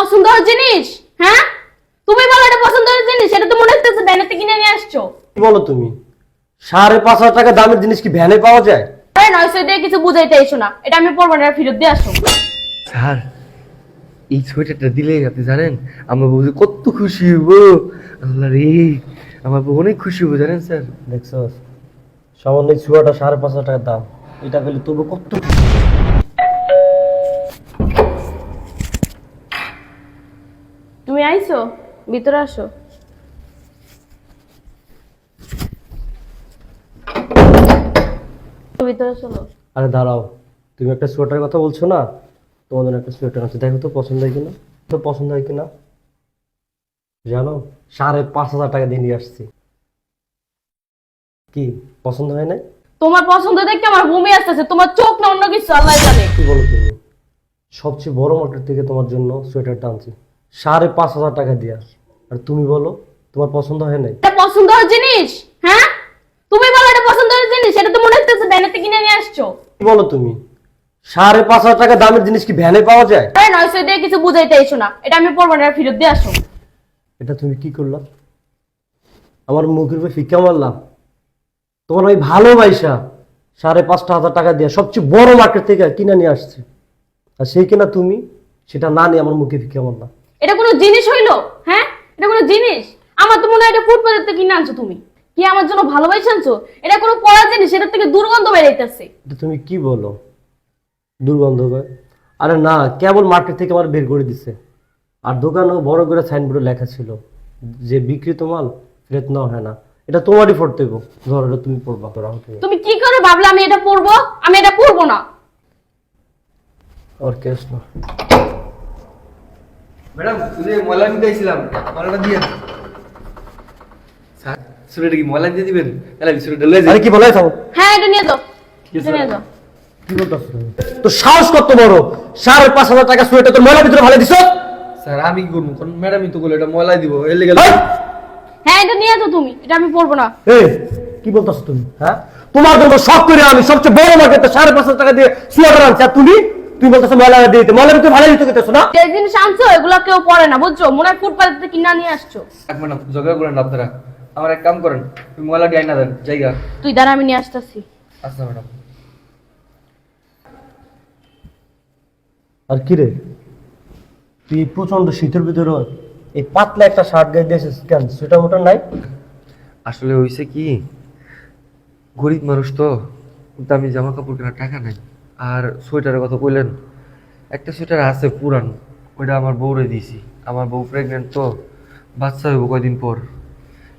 পছন্দের জিনিস? হ্যাঁ, তুমি বলো এটা পছন্দের জিনিস, এটা তো মনে হচ্ছে ভ্যানেতে কিনে নিয়ে আসছো। কি বলো তুমি? 5,500 টাকা দামের জিনিস কি ভ্যানে পাওয়া যায়? আরে 900 দিয়ে কিছু বুঝাইতে এসো না, এটা আমি পরবো না, ফেরত দিয়ে আসো। স্যার, এই সোয়েটারটা দিলে আপনি জানেন আমার বউ যে কত খুশি হইব। আল্লাহ রে, আমার বউ অনেক খুশি হইব জানেন স্যার। দেখছো, সামান্য ছুয়াটা 5,500 টাকার দাম, এটা পেলে তবু কত খুশি। তুমি আইছো, ভিতরে আসো। ভিতরে চলো। আরে দাঁড়াও, তুমি একটা সোয়েটারের কথা বলছো না? তোমার জন্য একটা সোয়েটার আছে, দেখো তো পছন্দ হয় কিনা। তো পছন্দ হয় কিনা জানো, 5,500 টাকা দিয়ে নিয়ে আসছি। কি পছন্দ হয় নাই? তোমার পছন্দ দেখে আমার ঘুমিয়ে আসতেছে, তোমার চোখ না অন্য কিছু, আল্লাহ জানে। কি বলো তুমি? সবচেয়ে বড় মার্কেট থেকে তোমার জন্য সোয়েটারটা আনছি 5,500 টাকা দিয়ে। আর তুমি বলো তোমার পছন্দ হয় নাই? এটা পছন্দের জিনিস? হ্যাঁ, তুমি বলো এটা পছন্দের জিনিস, এটা তো মনে হচ্ছে ভ্যানেতে কিনে নিয়ে আসছো। কি বলো তুমি? 5,500 টাকা দামের জিনিস কি ভ্যানে পাওয়া যায়? আরে 900 দিয়ে কিছু বুঝাইতে এসো না, এটা আমি পরবো না, ফেরত দিয়ে আসো। এটা তুমি কি করলা? আমার মুখের উপরে ফিকা মারলাম। তোমার ওই ভালোবাসা 5,500 টাকা দিয়ে সবচেয়ে বড় মার্কেট থেকে কিনে নিয়ে আসছে, আর সেই কিনা তুমি সেটা না নিয়ে আমার মুখে ফিকা মারলাম। এটা কোনো জিনিস হইলো? হ্যাঁ, এটা কোনো জিনিস? আমার তো মনে হয় এটা ফুটপাতের থেকে কিনে আনছো তুমি। কি আমার জন্য ভালোবাসা আনছো? এটা কোনো পড়া জিনিস, এটার থেকে দুর্গন্ধ বেরাইতেছে। এটা তুমি কি বলো? দুর্গন্ধ হয়? আরে না, কেবল মার্কেট থেকে আমার বের করে দিছে। আর দোকানেও বড় করে সাইনবোর্ডে লেখা ছিল যে বিক্রিত মাল ফেরত নেওয়া হয় না। এটা তোমারই পড়তে হবে, ধরো এটা তুমি পড়বা। তো রাখো তুমি। তুমি কি করে ভাবলে আমি এটা পরবো? আমি এটা পরবো না। আর কেস না। ম্যাডাম, তুই ময়লা নিতে আইছিলাম, ময়লাটা দিয়ে। স্যার, সোয়েটারটা কি ময়লা দিয়ে দিবেন? তাহলে আমি সোয়েটারটা লয়ে যাই। আরে কি বলাই থাকো? হ্যাঁ, এটা নিয়ে যাও, ঠিক আছে, এটা নিয়ে যাও। কি বলতেছো তুমি? তো সাহস কত বড়! 5,500 টাকা সোয়েটার তো ময়লার ভিতরে ফেলে দিছো। স্যার, আমি কি করবো? কারণ ম্যাডামই তো বলে এটা ময়লাই দিব, এর লেগে। এই! হ্যাঁ, এটা নিয়ে যাও তুমি, এটা আমি পরবো না। এই, কি বলতেছো তুমি? হ্যাঁ, তোমার জন্য শখ করে আমি সবচেয়ে বড় মার্কেটে 5,500 টাকা দিয়ে সোয়েটার আনছি, আর তুমি বলতেছো ময়লা দিয়ে দিতে। ময়লার ভিতরে ফেলে দিতে কেতেছো না? যে জিনিস আনছো এগুলো কেউ পরে না, বুঝছো? মনে হয় ফুটপাত থেকে কিনা নিয়ে আসছো। এক ম্যাডাম, ঝগড়া করেন না আপনারা। আমার এক কাম করেন, তুমি ময়লা দিয়ে আইনা দেন জায়গা। তুই দাঁড়া, আমি নিয়ে আসতেছি। আচ্ছা ম্যাডাম। আর কি রে, তুই প্রচন্ড শীতের ভিতরে এই পাতলা একটা শার্ট গায়ে দিয়েছিস কেন? সোয়েটার মোটার নাই? আসলে হয়েছে কি, গরিব মানুষ তো, দামি জামা কাপড় কেনার টাকা নাই। আর সোয়েটারের কথা কইলেন, একটা সোয়েটার আছে পুরান, ওইটা আমার বউরে দিয়েছি। আমার বউ প্রেগনেন্ট তো, বাচ্চা হইব কয়দিন পর।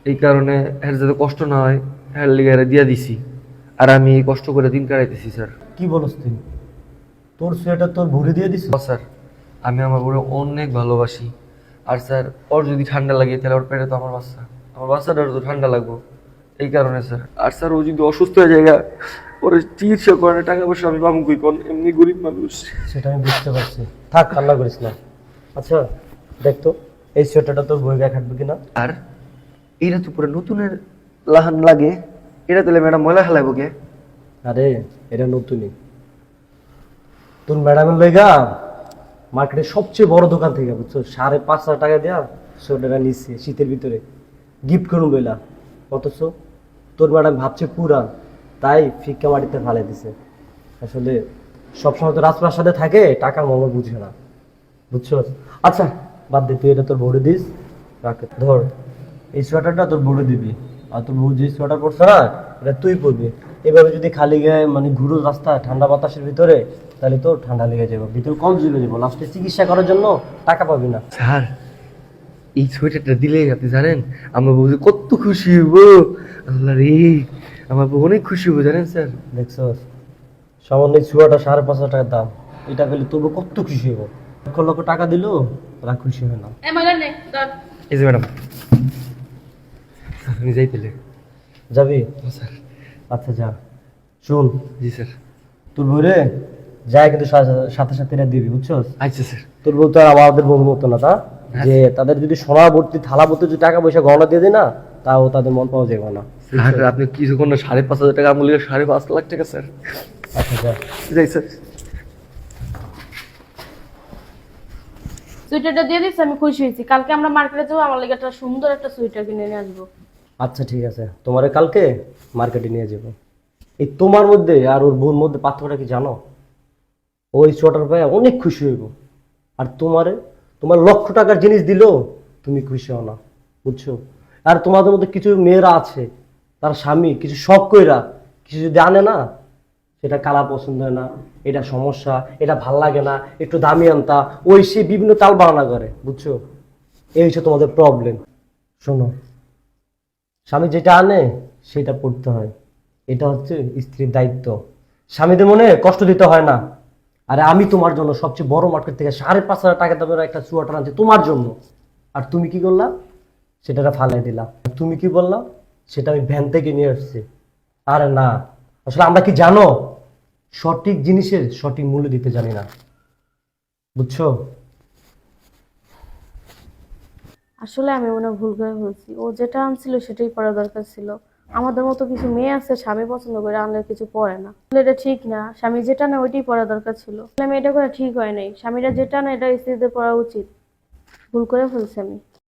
এই কারণে এর যাতে কষ্ট না হয়, এর লিগে এরা দিয়া দিছি। আর আমি এই কষ্ট করে দিন কাটাইতেছি স্যার। কি বলস তুই? তোর সোয়েটার তোর ভরে দিয়ে দিস? স্যার, আমি আমার বউরে অনেক ভালোবাসি। আর স্যার, ওর যদি ঠান্ডা লাগে তাহলে ওর পেটে তো আমার বাচ্চা, আমার বাচ্চাটার তো ঠান্ডা লাগবো। এই কারণে স্যার। আর স্যার, ও যদি অসুস্থ হয়ে যায়, ওর চিকিৎসা করার টাকা পয়সা আমি পাবো কই কোন? এমনি গরিব মানুষ। সেটা আমি বুঝতে পারছি, থাক কান্না করিস না। আচ্ছা দেখ তো, এই সোয়েটারটা তোর বই গায়ে খাটবে কিনা? আর এটা তো পুরো নতুনের লাহান লাগে, এটা তাহলে ম্যাডাম ময়লা খেলাইবো কে? আরে এটা নতুনই, তোর ম্যাডামের লইগা মার্কেটের সবচেয়ে বড় দোকান থেকে, বুঝছো, 5,500 টাকা দেওয়া সোয়েটারটা নিচ্ছে শীতের ভিতরে গিফট করুন বইলা। অথচ তোর ম্যাডাম ভাবছে পুরান, তাই ফিক্কা মাটিতে ফালে দিছে। আসলে সবসময় তো রাজপ্রাসাদে থাকে, টাকার মর্ম বুঝে না, বুঝছো? আচ্ছা বাদ দে, তুই এটা তোর বউরে দিস, রাখ। ধর, এই সোয়েটারটা তোর বউরে দিবি, আর তোর বউ যে সোয়েটার পরছে না, এটা তুই পরবি। এভাবে যদি খালি গায়ে মানে ঘুরো রাস্তা ঠান্ডা বাতাসের ভিতরে, তাহলে তোর ঠান্ডা লেগে যাবে, ভিতরে কম জ্বলে যাবো, লাস্টে চিকিৎসা করার জন্য টাকা পাবি না। স্যার, এই সোয়েটারটা দিলে আপনি জানেন আমার বউ যে কত খুশি হইব। আল্লাহ রে, আমার বউ অনেক খুশি হইব জানেন স্যার। দেখছো, সামান্য ছুয়াটা 5,500 টাকার দাম, এটা পেলে তবু কত খুশি হবো। লক্ষ লক্ষ টাকা দিলেও ওরা খুশি হয় না। এই ময়লা নে, ধর। এই যে ম্যাডাম, আমি যাই পেলে। যাবি? স্যার। আচ্ছা যা। শুন, জি স্যার। তোর বউরে যায় কিন্তু সাথে সাথে এটা দিবি, বুঝছো? আচ্ছা স্যার। তোর বউ তো আর আমাদের বউ মতো না, তা যে তাদের যদি সোনা ভর্তি থালা ভর্তি যদি টাকা পয়সা গহনা দিয়ে দেয় না, তাও তাদের মন পাওয়া যাবে না। স্যার, আপনি কিছু কোন 5,500 টাকা মূল্যের 5.5 লাখ টাকা স্যার। আচ্ছা যা। যাই স্যার। সোয়েটারটা দিয়ে দিচ্ছে, আমি খুশি হয়েছি। কালকে আমরা মার্কেটে যাবো, আমার লেগে একটা সুন্দর একটা সোয়েটার কিনে নিয়ে আসবো। আচ্ছা ঠিক আছে, তোমারে কালকে মার্কেটে নিয়ে যাবো। এই তোমার মধ্যে আর ওর বোন মধ্যে পার্থক্যটা কি জানো? ওই সোয়েটার পায় অনেক খুশি হইব, আর তোমার লক্ষ টাকার জিনিস দিলেও তুমি খুশি হও না, বুঝছো? আর তোমাদের মধ্যে কিছু মেয়েরা আছে, তার স্বামী কিছু শখ কইরা কিছু যদি আনে না, সেটা কালার পছন্দ হয় না, এটা সমস্যা, এটা ভাল লাগে না, একটু দামি আনতা, ওই সে বিভিন্ন তাল বাহানা করে, বুঝছো? এই হচ্ছে তোমাদের প্রবলেম। শোনো, স্বামী যেটা আনে সেটা পড়তে হয়, এটা হচ্ছে স্ত্রীর দায়িত্ব। স্বামীদের মনে কষ্ট দিতে হয় না। আরে আমি তোমার জন্য সবচেয়ে বড় মার্কেট থেকে 5,500 টাকা দামের একটা সোয়েটার আনছি তোমার জন্য, আর তুমি কি করলা? সেটা ফালাই দিলা। তুমি কি বললা? সেটা আমি ভ্যান থেকে নিয়ে আসছি। আরে না, আসলে আমরা কি জানো, সঠিক জিনিসের সঠিক মূল্য দিতে জানি না, বুঝছো? আসলে আমি মনে হয় ভুল করে বলছি, ও যেটা আনছিল সেটাই পরা দরকার ছিল। আমাদের মতো কিছু মেয়ে আছে স্বামী পছন্দ করে আনলে কিছু পরে না, আসলে এটা ঠিক না। স্বামী যেটা না ওইটাই পরা দরকার ছিল। আসলে আমি এটা করে ঠিক হয় নাই, স্বামীরা যেটা না এটা স্ত্রীদের পরা উচিত। ভুল করে ফেলছি আমি।